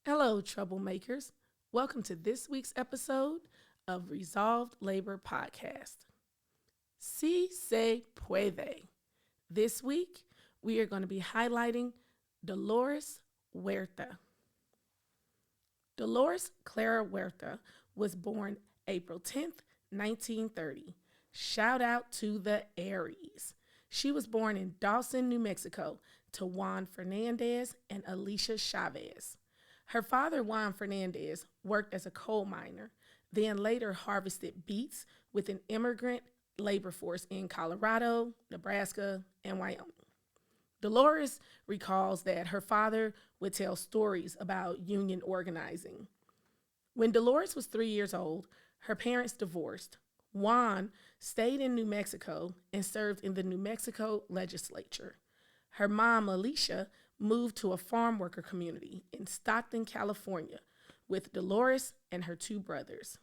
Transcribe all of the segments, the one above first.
Hello, troublemakers. Welcome to this week's episode of Resolved Labor Podcast. Si se puede. This week, we are going to be highlighting Delores Huerta. Delores Clara Huerta was born April 10th, 1930. Shout out to the Aries. She was born in Dawson, New Mexico, to Juan Fernandez and Alicia Chavez. Her father, Juan Fernandez, worked as a coal miner, then later harvested beets with an immigrant labor force in Colorado, Nebraska, and Wyoming. Delores recalls that her father would tell stories about union organizing. When Delores was 3 years old, her parents divorced. Juan stayed in New Mexico and served in the New Mexico legislature. Her mom, Alicia, moved to a farm worker community in Stockton, California, with Delores and her two brothers.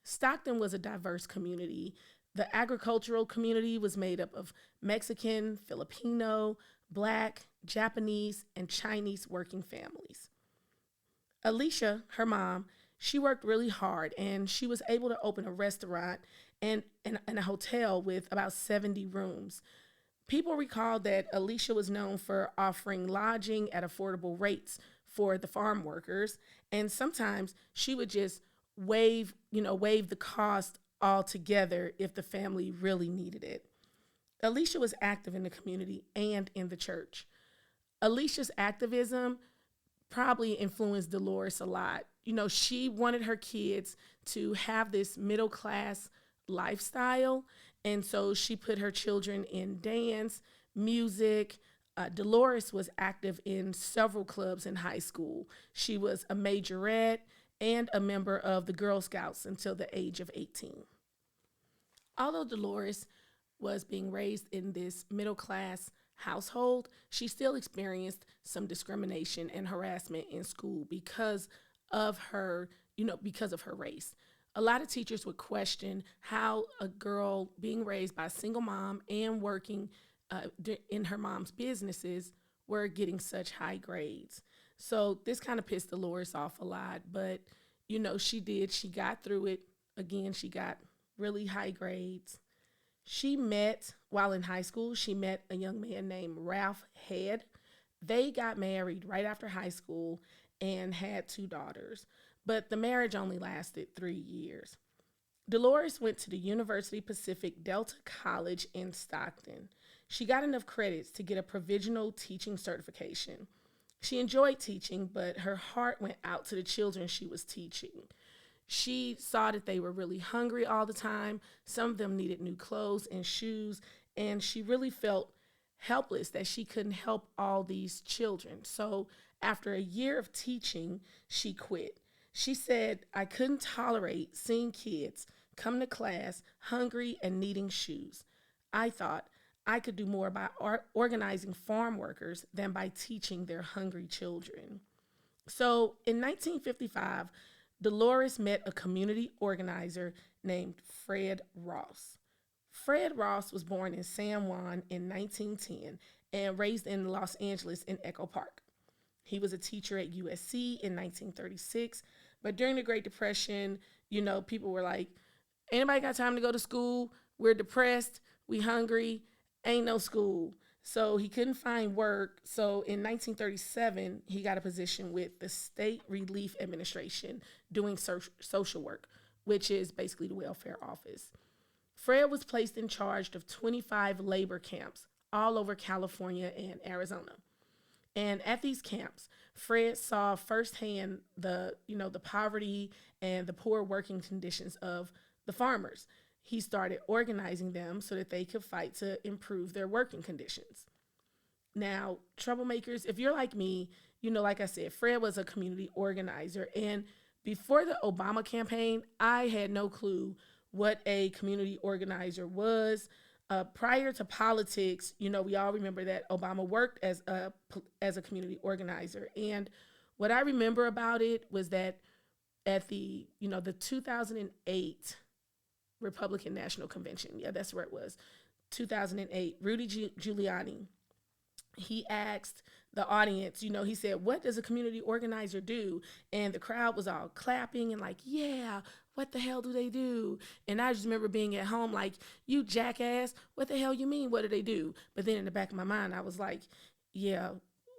Stockton was a diverse community. The agricultural community was made up of Mexican, Filipino, Black, Japanese, and Chinese working families. Alicia, her mom, she worked really hard and she was able to open a restaurant and a hotel with about 70 rooms. People recall that Alicia was known for offering lodging at affordable rates for the farm workers, and sometimes she would just waive the cost altogether if the family really needed it. Alicia was active in the community and in the church. Alicia's activism probably influenced Dolores a lot. She wanted her kids to have this middle class lifestyle, and so she put her children in dance, music. Dolores was active in several clubs in high school. She was a majorette and a member of the Girl Scouts until the age of 18. Although Dolores was being raised in this middle class household, she still experienced some discrimination and harassment in school because of her race. A lot of teachers would question how a girl being raised by a single mom and working in her mom's businesses were getting such high grades. So this kind of pissed Dolores off a lot, but she did. She got through it. Again, she got really high grades. While in high school, she met a young man named Ralph Head. They got married right after high school and had two daughters, but the marriage only lasted 3 years. Dolores went to the University Pacific Delta College in Stockton. She got enough credits to get a provisional teaching certification. She enjoyed teaching, but her heart went out to the children she was teaching. She saw that they were really hungry all the time. Some of them needed new clothes and shoes, and she really felt helpless that she couldn't help all these children. So, after a year of teaching, she quit. She said, "I couldn't tolerate seeing kids come to class hungry and needing shoes. I thought I could do more by organizing farm workers than by teaching their hungry children." So in 1955, Dolores met a community organizer named Fred Ross. Fred Ross was born in San Juan in 1910 and raised in Los Angeles in Echo Park. He was a teacher at USC in 1936, but during the Great Depression, people were like, anybody got time to go to school? We're depressed, we hungry, ain't no school. So he couldn't find work. So in 1937, he got a position with the State Relief Administration doing social work, which is basically the welfare office. Fred was placed in charge of 25 labor camps all over California and Arizona. And at these camps, Fred saw firsthand the poverty and the poor working conditions of the farmers. He started organizing them so that they could fight to improve their working conditions. Now, troublemakers, if you're like me, like I said, Fred was a community organizer. And before the Obama campaign, I had no clue what a community organizer was. Prior to politics, we all remember that Obama worked as a community organizer. And what I remember about it was that at the 2008 Republican National Convention, yeah, that's where it was, 2008, Rudy Giuliani, he asked the audience, he said, "What does a community organizer do?" And the crowd was all clapping and like, "Yeah, what the hell do they do?" And I just remember being at home like, "You jackass, what the hell you mean? What do they do?" But then in the back of my mind, I was like, "Yeah,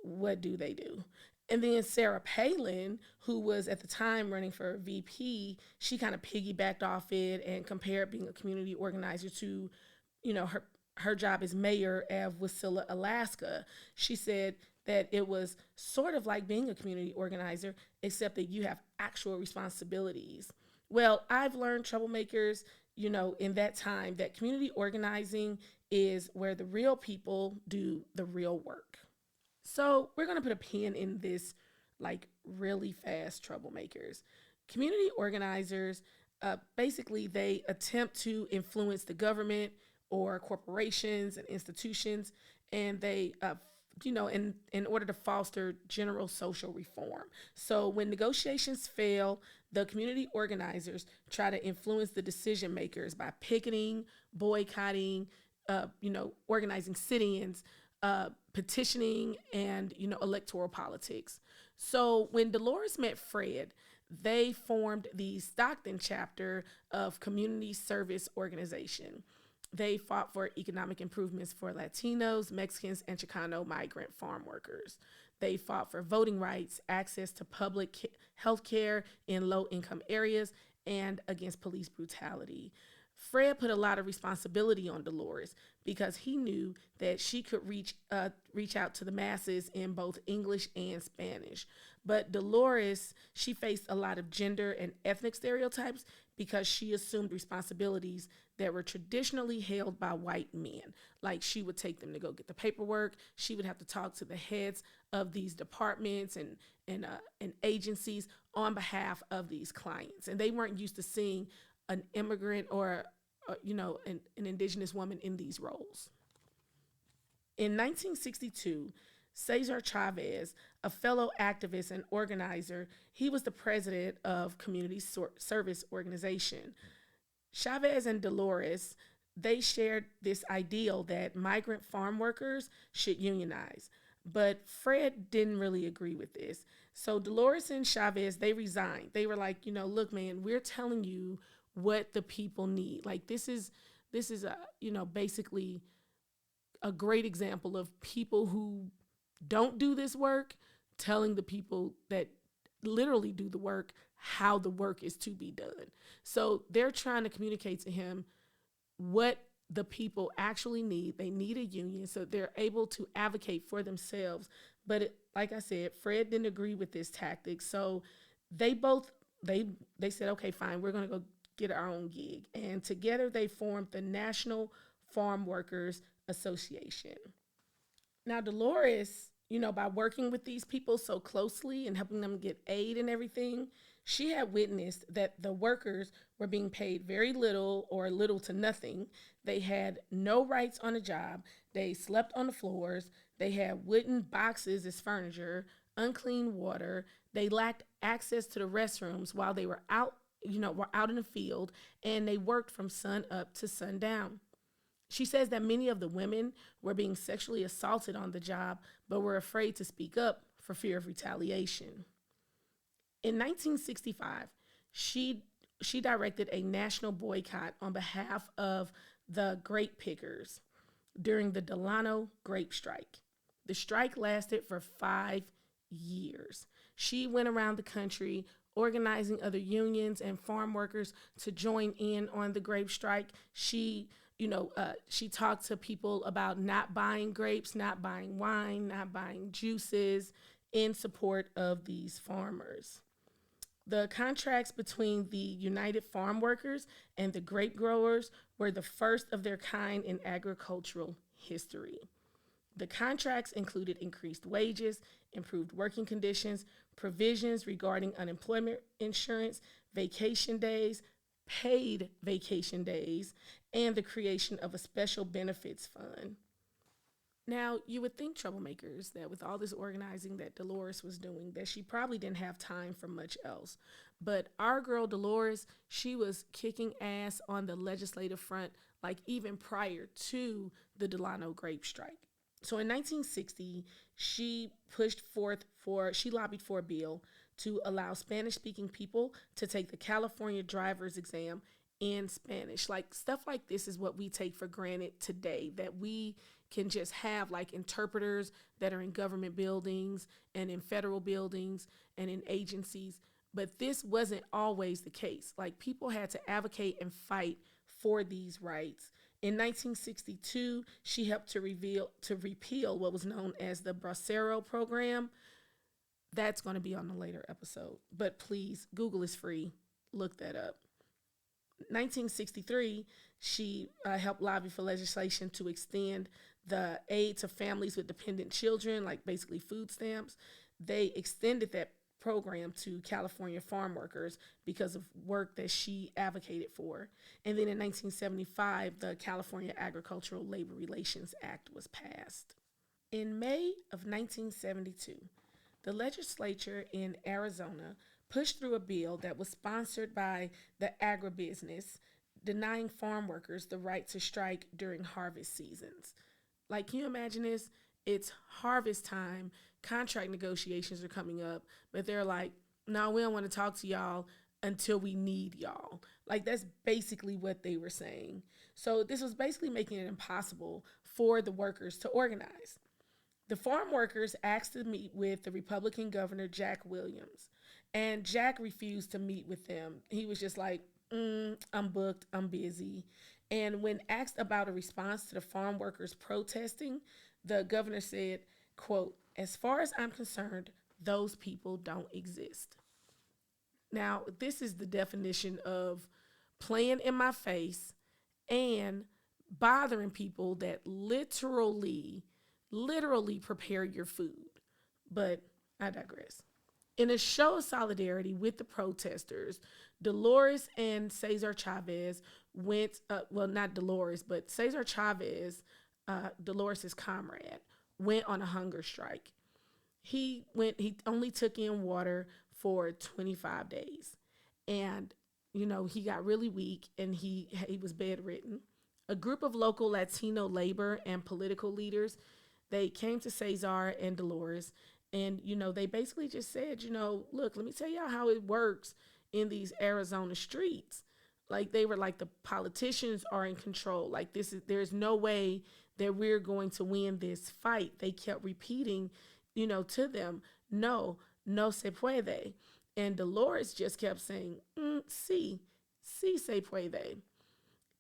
what do they do?" And then Sarah Palin, who was at the time running for VP, she kind of piggybacked off it and compared being a community organizer to, her job as mayor of Wasilla, Alaska. She said that it was sort of like being a community organizer, except that you have actual responsibilities. Well, I've learned, troublemakers, in that time, that community organizing is where the real people do the real work. So we're going to put a pin in this, like, really fast, troublemakers. Community organizers, basically, they attempt to influence the government or corporations and institutions, and they, in order to foster general social reform. So when negotiations fail, the community organizers try to influence the decision makers by picketing, boycotting, organizing sit-ins, petitioning, and electoral politics. So when Delores met Fred, they formed the Stockton chapter of Community Service Organization. They fought for economic improvements for Latinos, Mexicans, and Chicano migrant farm workers. They fought for voting rights, access to public health care in low income areas, and against police brutality. Fred put a lot of responsibility on Delores because he knew that she could reach out to the masses in both English and Spanish. But Delores, she faced a lot of gender and ethnic stereotypes because she assumed responsibilities that were traditionally held by white men. Like, she would take them to go get the paperwork. She would have to talk to the heads of these departments and agencies on behalf of these clients, and they weren't used to seeing an immigrant or an indigenous woman in these roles. In 1962, Cesar Chavez, a fellow activist and organizer, he was the president of Community Service Organization. Chavez and Delores, they shared this ideal that migrant farm workers should unionize. But Fred didn't really agree with this. So Delores and Chavez, they resigned. They were like, look, man, we're telling you what the people need. Like, this is basically a great example of people who don't do this work telling the people that literally do the work how the work is to be done. So they're trying to communicate to him what the people actually need. They need a union so they're able to advocate for themselves. But like I said, Fred didn't agree with this tactic. So they both they said, okay, fine, we're going to go get our own gig. And together they formed the National Farm Workers Association. Now, Delores, by working with these people so closely and helping them get aid and everything, she had witnessed that the workers were being paid very little or little to nothing. They had no rights on the job. They slept on the floors. They had wooden boxes as furniture, unclean water. They lacked access to the restrooms while they were out, were out in the field, and they worked from sun up to sundown. She says that many of the women were being sexually assaulted on the job, but were afraid to speak up for fear of retaliation. In 1965, she directed a national boycott on behalf of the grape pickers during the Delano grape strike. The strike lasted for 5 years. She went around the country organizing other unions and farm workers to join in on the grape strike. She talked to people about not buying grapes, not buying wine, not buying juices in support of these farmers. The contracts between the United Farm Workers and the grape growers were the first of their kind in agricultural history. The contracts included increased wages, improved working conditions, provisions regarding unemployment insurance, vacation days, paid vacation days, and the creation of a special benefits fund. Now, you would think, troublemakers, that with all this organizing that Delores was doing, that she probably didn't have time for much else. But our girl Delores, she was kicking ass on the legislative front, like even prior to the Delano grape strike. So in 1960, she lobbied for a bill to allow Spanish speaking people to take the California driver's exam in Spanish. Like stuff like this is what we take for granted today, that we can just have like interpreters that are in government buildings and in federal buildings and in agencies. But this wasn't always the case. Like people had to advocate and fight for these rights. In 1962, she helped to repeal what was known as the Bracero program. That's going to be on a later episode, but please, Google is free. Look that up. 1963, she helped lobby for legislation to extend the aid to families with dependent children, like basically food stamps. They extended that program to California farm workers because of work that she advocated for. And then in 1975, the California Agricultural Labor Relations Act was passed. In May of 1972, the legislature in Arizona pushed through a bill that was sponsored by the agribusiness, denying farm workers the right to strike during harvest seasons. Like, can you imagine this? It's harvest time, contract negotiations are coming up, but they're like, no, we don't want to talk to y'all until we need y'all. Like, that's basically what they were saying. So, this was basically making it impossible for the workers to organize. The farm workers asked to meet with the Republican governor, Jack Williams, and Jack refused to meet with them. He was just like, I'm booked, I'm busy. And when asked about a response to the farm workers protesting, the governor said, quote, as far as I'm concerned, those people don't exist. Now, this is the definition of playing in my face and bothering people that literally prepare your food. But I digress. In a show of solidarity with the protesters, Delores and Cesar Chavez not Delores, but Cesar Chavez, Dolores' comrade, went on a hunger strike. He only took in water for 25 days. And, he got really weak and he was bedridden. A group of local Latino labor and political leaders, they came to Cesar and Delores and, they basically just said, look, let me tell y'all how it works in these Arizona streets. Like they were like, the politicians are in control. Like there's no way that we're going to win this fight. They kept repeating, to them, no se puede. And Dolores just kept saying, sí se puede.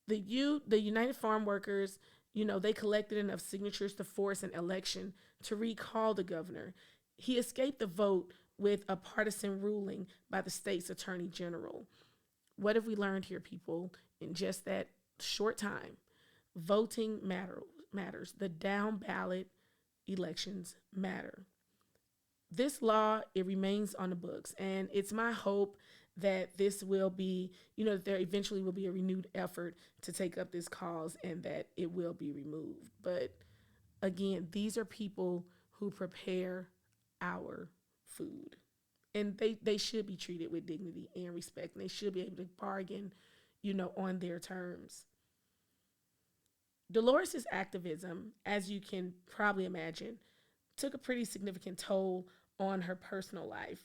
The United Farm Workers, they collected enough signatures to force an election to recall the governor. He escaped the vote with a partisan ruling by the state's attorney general. What have we learned here, people, in just that short time? Voting matters. The down ballot elections matter. This law, it remains on the books, and it's my hope that this will be, there eventually will be a renewed effort to take up this cause and that it will be removed. But again, these are people who prepare our food. And they should be treated with dignity and respect. And they should be able to bargain, on their terms. Dolores' activism, as you can probably imagine, took a pretty significant toll on her personal life.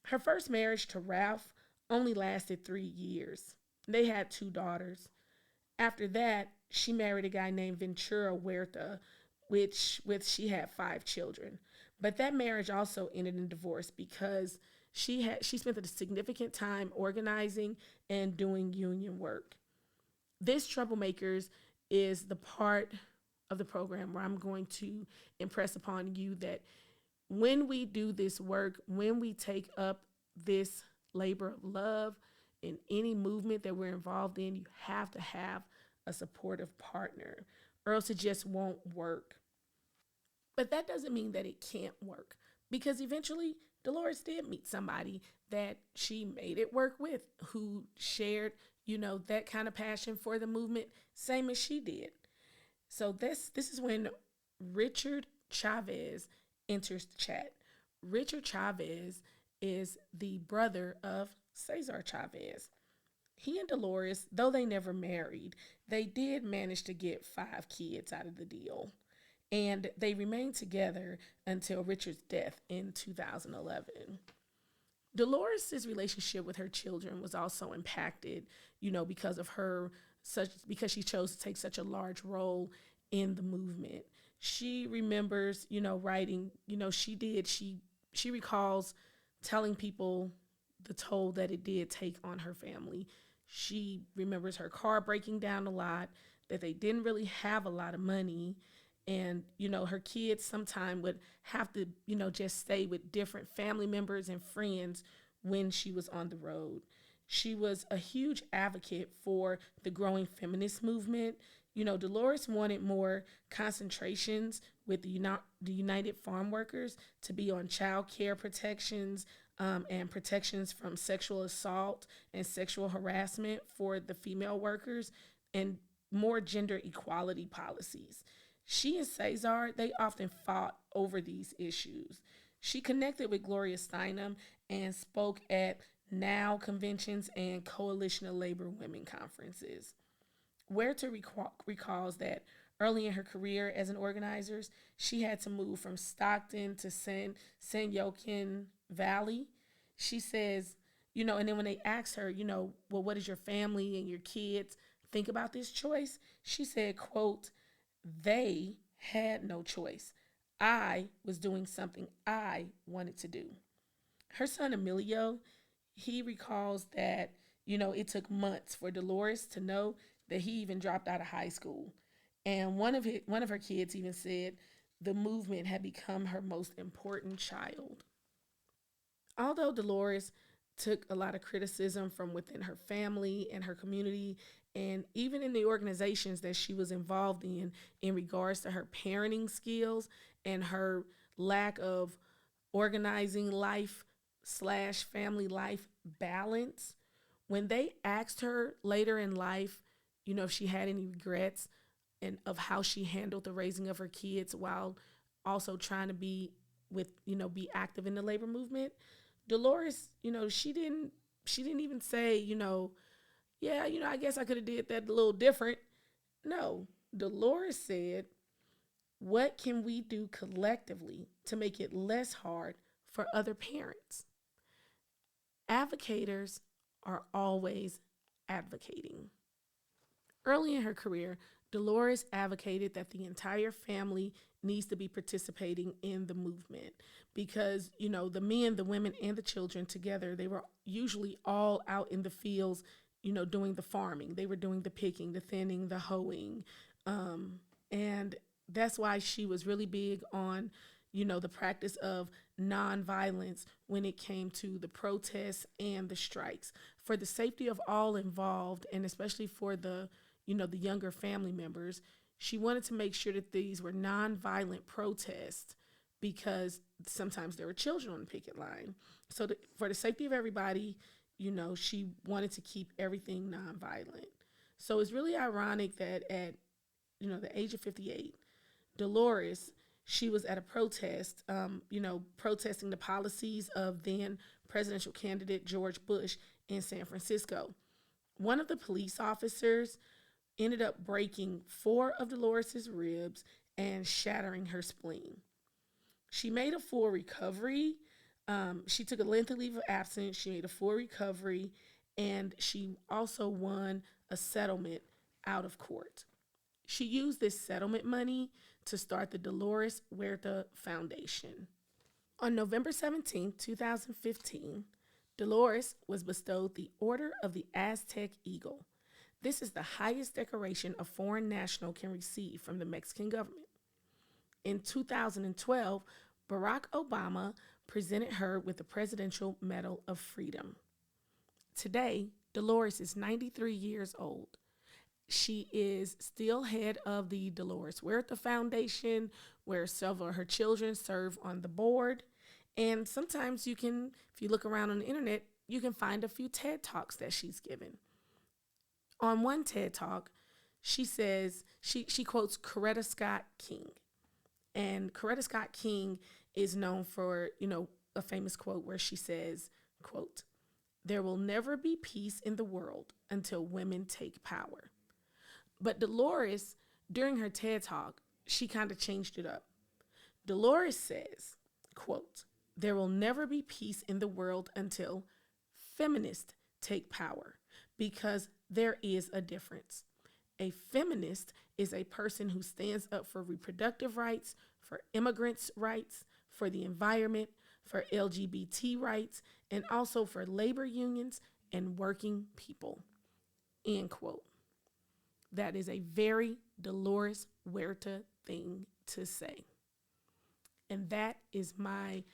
Her first marriage to Ralph only lasted 3 years. They had 2 daughters. After that, she married a guy named Ventura Huerta, with she had 5 children. But that marriage also ended in divorce because she spent a significant time organizing and doing union work. This Troublemakers is the part of the program where I'm going to impress upon you that when we do this work, when we take up this labor of love in any movement that we're involved in, you have to have a supportive partner, or else it just won't work. But that doesn't mean that it can't work, because eventually Dolores did meet somebody that she made it work with, who shared, that kind of passion for the movement, same as she did. So this is when Richard Chavez enters the chat. Richard Chavez is the brother of Cesar Chavez. He and Delores, though they never married, they did manage to get 5 kids out of the deal. and they remained together until Richard's death in 2011. Dolores' relationship with her children was also impacted, because of her such because she chose to take such a large role in the movement. She remembers, writing, she recalls telling people the toll that it did take on her family. She remembers her car breaking down a lot, that they didn't really have a lot of money, and her kids sometimes would have to just stay with different family members and friends when she was on the road. She was a huge advocate for the growing feminist movement. Dolores wanted more concentrations with the United Farm Workers to be on child care protections, and protections from sexual assault and sexual harassment for the female workers, and more gender equality policies. She and Cesar, they often fought over these issues. She connected with Gloria Steinem and spoke at NOW conventions and Coalition of Labor Women conferences. Huerta recalls that early in her career as an organizer, she had to move from Stockton to San Joaquin Valley. She says, and then when they asked her, well, what does your family and your kids think about this choice? She said, quote, they had no choice. I was doing something I wanted to do. Her son Emilio, he recalls that, it took months for Dolores to know that he even dropped out of high school. And one of her kids even said the movement had become her most important child. Although Dolores took a lot of criticism from within her family and her community, and even in the organizations that she was involved in regards to her parenting skills and her lack of organizing life slash family life balance, when they asked her later in life, if she had any regrets and of how she handled the raising of her kids while also trying to be active in the labor movement, Dolores, she didn't even say, yeah, I guess I could have did that a little different. No, Dolores said, what can we do collectively to make it less hard for other parents? Advocators are always advocating. Early in her career, Dolores advocated that the entire family needs to be participating in the movement because, the men, the women, and the children together, they were usually all out in the fields, doing the farming. They were doing the picking, the thinning, the hoeing. And that's why she was really big on, the practice of nonviolence when it came to the protests and the strikes for the safety of all involved, and especially for the younger family members. She wanted to make sure that these were nonviolent protests because sometimes there were children on the picket line. So for the safety of everybody, she wanted to keep everything nonviolent. So it's really ironic that at the age of 58, Dolores, she was at a protest, protesting the policies of then presidential candidate George Bush in San Francisco. One of the police officers ended up breaking four of Dolores's ribs and shattering her spleen. She made a full recovery. She took a lengthy leave of absence. She made a full recovery, and she also won a settlement out of court. She used this settlement money to start the Delores Huerta Foundation. On November 17, 2015, Delores was bestowed the Order of the Aztec Eagle. This is the highest decoration a foreign national can receive from the Mexican government. In 2012, Barack Obama presented her with the Presidential Medal of Freedom. Today, Delores is 93 years old. She is still head of the Delores Huerta Foundation, where several of her children serve on the board. And sometimes if you look around on the internet, you can find a few TED Talks that she's given. On one TED Talk, she says, she quotes Coretta Scott King. And Coretta Scott King is known for, a famous quote where she says, quote, there will never be peace in the world until women take power. But Delores, during her TED Talk, she kind of changed it up. Delores says, quote, "There will never be peace in the world until feminists take power, because there is a difference. A feminist is a person who stands up for reproductive rights, for immigrants' rights, for the environment, for LGBT rights, and also for labor unions and working people." End quote. That is a very Delores Huerta thing to say. And that is my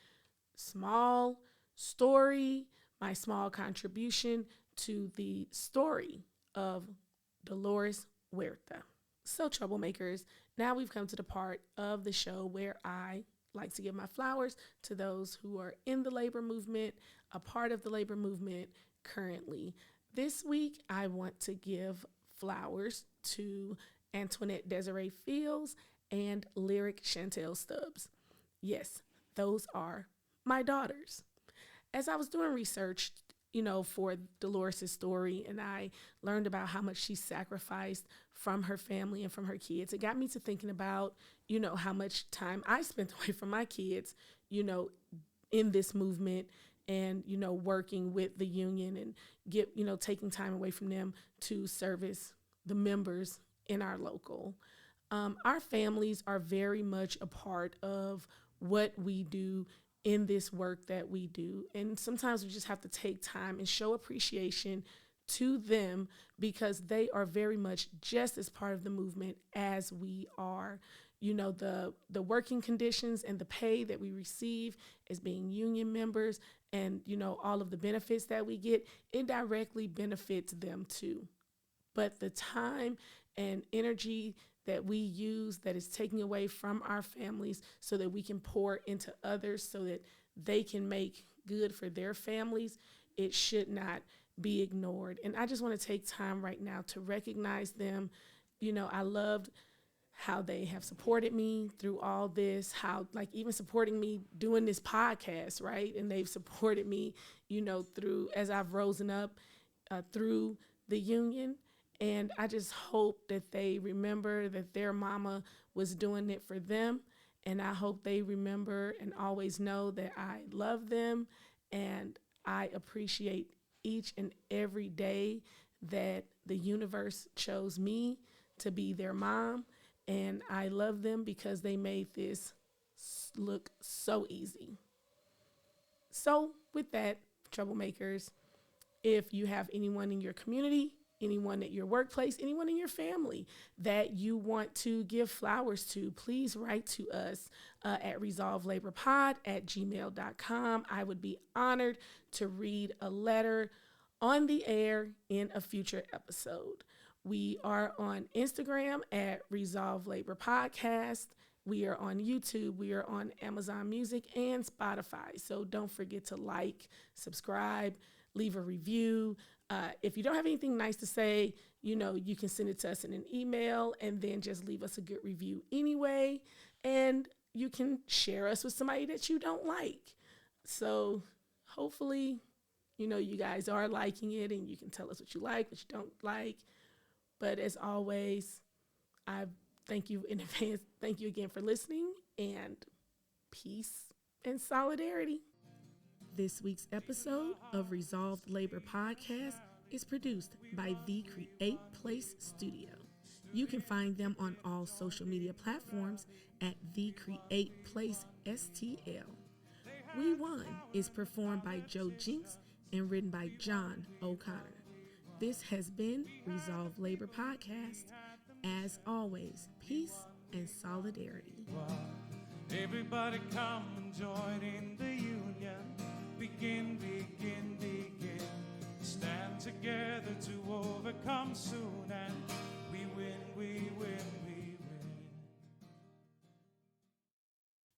small story, my small contribution to the story of Delores Huerta. So, troublemakers, now we've come to the part of the show where I like to give my flowers to those who are in the labor movement, a part of the labor movement currently. This week, I want to give flowers to Antoinette Desiree Fields and Lyric Chantel Stubbs. Yes, those are my daughters. As I was doing research, for Delores' story, and I learned about how much she sacrificed from her family and from her kids, it got me to thinking about, how much time I spent away from my kids, in this movement and, working with the union and taking time away from them to service the members in our local. Our families are very much a part of what we do in this work that we do. And sometimes we just have to take time and show appreciation to them, because they are very much just as part of the movement as we are. The working conditions and the pay that we receive as being union members and, all of the benefits that we get, it directly benefits them too. But the time and energy that we use that is taking away from our families so that we can pour into others so that they can make good for their families, it should not be ignored. And I just want to take time right now to recognize them. I loved how they have supported me through all this, how even supporting me doing this podcast, right? And they've supported me, through as I've risen up through the union. And I just hope that they remember that their mama was doing it for them. And I hope they remember and always know that I love them and I appreciate each and every day that the universe chose me to be their mom. And I love them because they made this look so easy. So with that, troublemakers, if you have anyone in your community, anyone at your workplace, anyone in your family that you want to give flowers to, please write to us at resolvedlaborpod@gmail.com. I would be honored to read a letter on the air in a future episode. We are on Instagram at Resolve Labor Podcast. We are on YouTube. We are on Amazon Music and Spotify. So don't forget to like, subscribe, leave a review. If you don't have anything nice to say, you can send it to us in an email and then just leave us a good review anyway. And you can share us with somebody that you don't like. So hopefully, you guys are liking it and you can tell us what you like, what you don't like. But as always, I thank you in advance. Thank you again for listening, and peace and solidarity. This week's episode of Resolved Labor Podcast is produced by The Create Place Studio. You can find them on all social media platforms at The Create Place STL. We Won is performed by Joe Jinks and written by John O'Connor. This has been Resolved Labor Podcast. As always, peace and solidarity. Everybody come and join in the union. Begin, begin, begin. Stand together to overcome soon and